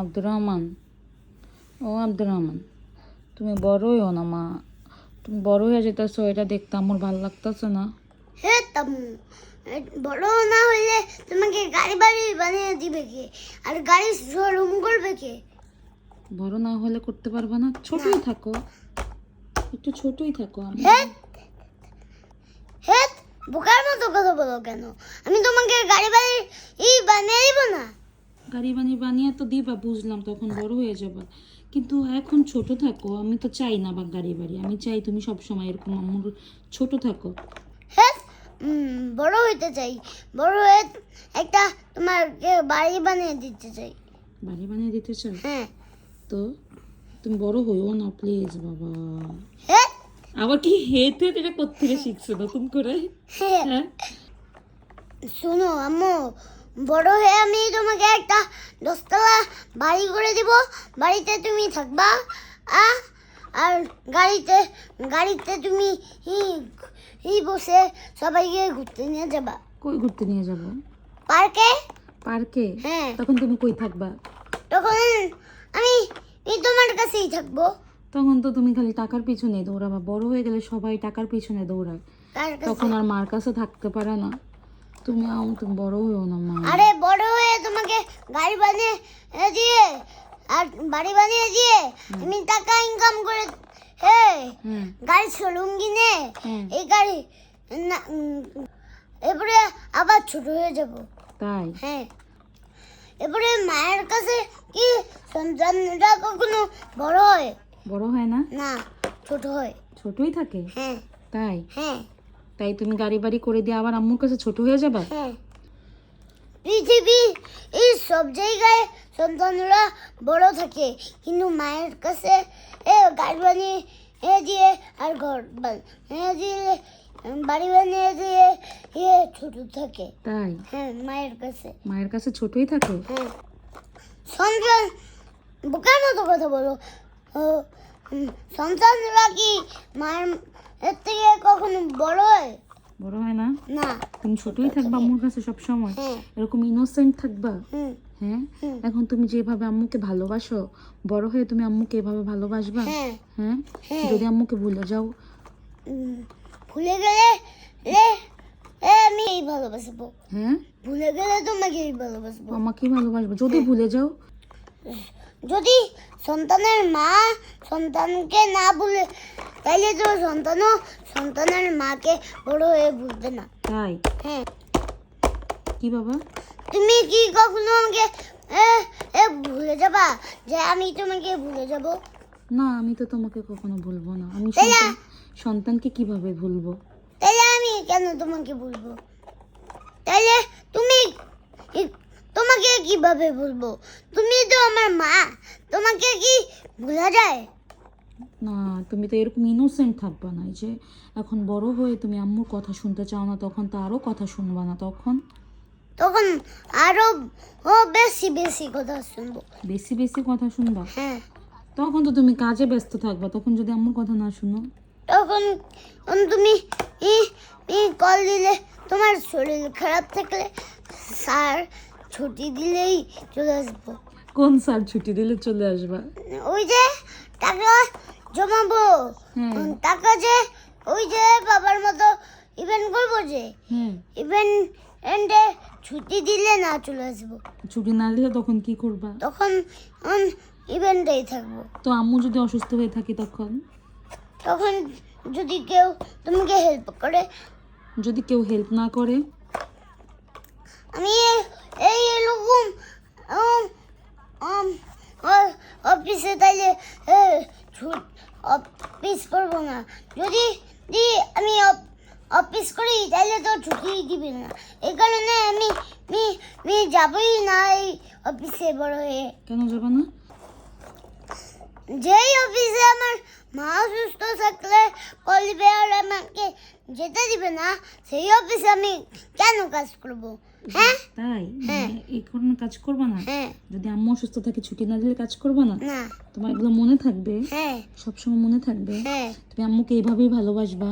আব্দুর রহমান, ও আব্দুর রহমান, তুমি বড় হইও না মা। তুমি বড় হয়ে যেতেছো, এটা দেখতে আমার ভালো লাগতেছে না। হে বড় না হলে তোমাকে গাড়ি বাড়ি বানিয়ে দিবে কে? আর গাড়ি শোরুম করবে কে? বড় না হলে করতে পারবে না? ছোটই থাকো, একটু ছোটই থাকো। হে হে বোকার মতো কথা বলো কেন? আমি তোমাকে গাড়ি বাড়ি বানিয়ে দিব না। গাড়ি বানিয়ে তো দিবা, বুঝলাম, তখন বড় হয়ে যাবে, কিন্তু এখন ছোট থাকো। আমি তো চাই না বা গাড়ি বাড়ি, আমি চাই তুমি সব সময় এরকম আমার ছোট থাকো। হ্যাঁ, বড় হইতে চাই, বড় হয়ে একটা তোমার বাড়ি বানিয়ে দিতে চাই। বাড়ি বানিয়ে দিতে চাও? হ্যাঁ। তো তুমি বড় হইও না প্লিজ বাবা। হ্যাঁ, আবার কি হেতে এটা কোত্থেকে শিখছো নতুন করে? হ্যাঁ, শোনো আম্মু, বড় হয়ে আমি তোমাকে একটা 10তলা বাড়ি করে দিব। বাড়িতে তুমি থাকবা, আর গাড়িতে গাড়িতে তুমি বসে সবাইকে ঘুরতে নিয়ে যাবা। কই ঘুরতে নিয়ে যাব? পার্কে। পার্কে? হ্যাঁ। তখন তুমি কই থাকবা? তখন আমি তোমার কাছেই থাকবো। তখন তো তুমি খালি টাকার পিছনে দৌড়াবা। বড় হয়ে গেলে সবাই টাকার পিছনে দৌড়ায়, তখন আর মার কাছে থাকতে পারে না। তুমি তুমি বড় হইও না মা। আরে বড় হয়ে তোমাকে গাড়ি বানিয়ে দিয়ে আর বাড়ি বানিয়ে দিয়ে আমি টাকা ইনকাম করে গাড়ি শোরুম কিনে এই গাড়ি এরপরে আবার ছোট হয়ে যাব। তাই? হ্যাঁ। এরপরে মায়ের কাছে কি সন্তানরা কখনো বড় হয়? বড় হয় না? না, ছোট হয়। ছোটই থাকে? হ্যাঁ। তাই? হ্যাঁ। তাই তুমি গাড়ি বাড়ি করে দিয়ে আবার আম্মুর কাছে ছোট হয়ে যাবে? হ্যাঁ। পৃথিবী এই সব জায়গায় সন্তানরা বড় থাকে, কিন্তু মায়ের কাছে গাড়ি বানিয়ে দিয়ে আর ঘর বানিয়ে দিয়ে বাড়ি বানিয়ে দিয়ে ছোট থাকে। তাই? হ্যাঁ, মায়ের কাছে। মায়ের কাছে ছোটই থাকে? হ্যাঁ। সন্তান বোকার মতো কথা বলো। সন্তানরা কি মায়ের এর থেকে কখনো বড় হয়? বড় হয় না? না। তুমি ছোটই থাকবা আম্মুর কাছে সব সময়, এরকম ইনোসেন্ট থাকবা। হ্যাঁ, এখন তুমি যেভাবে আম্মুকে ভালোবাসো, বড় হয়ে তুমি আম্মুকে এভাবে ভালোবাসবা? হ্যাঁ। যদি আম্মুকে ভুলে যাও? ভুলে গেলে আমি এই ভালোবাসবো। হ্যাঁ, ভুলে গেলে তোমাকে এই ভালোবাসবো। আমাকেই ভালোবাসবো যদি ভুলে যাও? যদি সন্তানের মা সন্তানকে না ভুলে, তাইলে তো সন্তানও সন্তানের মাকে বড় হয়ে ভুলবে না। তাই? হ্যাঁ। কি বাবা? তুমি কি কখনো আমাকে ভুলে যাবা যে আমি তোমাকে ভুলে যাব? না, আমি তো তোমাকে কখনো ভুলবো না। আমি সন্তানকে কিভাবে ভুলবো? তাইলে আমি কেন তোমাকে ভুলবো? তাইলে তোমাকে কিভাবে ভুলবো? তুমি তো আমার মা, তোমাকে কি ভুলা যায়? না, তুমি তো এরকম ইনোসেন্ট থাকবা না। যে এখন বড় হয়ে তুমি আম্মুর কথা শুনতে চাও না, তখন তো আরো কথা শুনবা না। তখন আরো বেশি বেশি কথা শুনবো। বেশি বেশি কথা শুনবা? হ্যাঁ। তখন তো তুমি কাজে ব্যস্ত থাকবা, তখন যদি আম্মুর কথা না শুনো? তখন তুমি কল দিলে, তোমার শরীর খারাপ থাকলে স্যার ছুটি দিলেই চলে আসবো। কোন স্যার ছুটি দিলে চলে আসবা? ওই যে টাকা জমাবো, টাকা যে ওই যে বাবার মতো ইভেন্ট করবো, যে ইভেন্টে ছুটি দিলে না চলে আসবো। ছুটি না দিলে তখন কি করবা? তখন ইভেন্টেই থাকবো। তো আম্মু যদি অসুস্থ হয়ে থাকে তখন? তখন যদি কেউ তোমাকে হেল্প করে। যদি কেউ হেল্প না করে? আমি এই এরকম অফিসে তাইলে অফিস করবো না। যদি আমি অফিস করি তাইলে তো ছুটি দিবে না। এই কারণে আমি যাবই না এই অফিসে বড় হয়ে। কেন যাবে না? যেই অফিসে আমার মা অসুস্থ থাকলে কল দিবে আর আমাকে যেতে দিবে না, সেই অফিসে আমি কেন কাজ করব? হ্যাঁ। তাই? এই কারণে কাজ করবা না? যদি আম্মু অসুস্থ থাকে ছুটি না দিলে কাজ করবা না? না। তোমার এগুলো মনে থাকবে? সবসময় মনে থাকবে? তুমি আম্মুকে এইভাবেই ভালোবাসবা?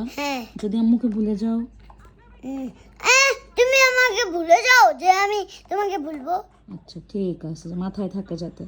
যদি আম্মুকে ভুলে যাও? তুমি আমাকে ভুলে যাও যে আমি তোমাকে ভুলবো? আচ্ছা ঠিক আছে, মাথায় থাকে যাতে।